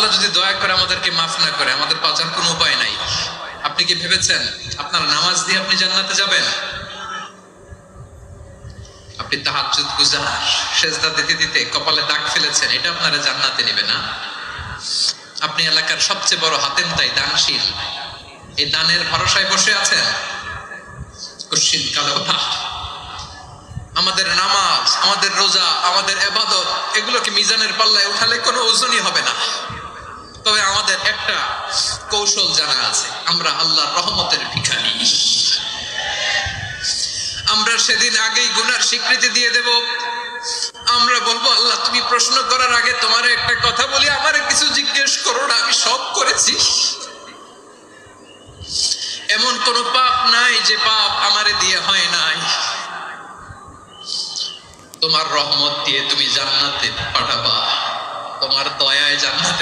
আল্লাহ যদি দয়া করে আমাদেরকে মাফ না করে, আমাদের বাঁচার কোনো উপায় নাই। আপনি কি ভেবেছেন আপনার নামাজ দিয়ে আপনি জান্নাতে যাবেন? আপনি তাহাজ্জুদ গুজার, সেজদা দিতে দিতে কপালে দাগ ফেলেছেন, এটা আপনারা জান্নাতে নেবে না। আপনি এলাকার সবচেয়ে বড় হাতেম তাই, দানশীল, এই দানের ভরসায় বসে আছেন, কশিন কালো না। আমাদের নামাজ, আমাদের রোজা, আমাদের ইবাদত, এগুলোকে মিজানের পাল্লায় উঠালে কোনো ওজনই হবে না। তবে আমাদের একটা কৌশল জানা আছে, আমরা আল্লাহর রহমতের ভিখারি। আমরা সেদিন আগেই গুনার স্বীকৃতি দিয়ে দেব। আমরা বলবো, আল্লাহ তুমি প্রশ্ন করার আগে তোমার একটা কথা বলি, আমারে কিছু জিজ্ঞেস করো না, আমি সব করেছি। এমন কোন পাপ নাই যে পাপ আমারে দিয়ে হয় নাই। তোমার রহমত দিয়ে তুমি জান্নাতে পাঠাবা, তোমার দয়ায় জান্নাতে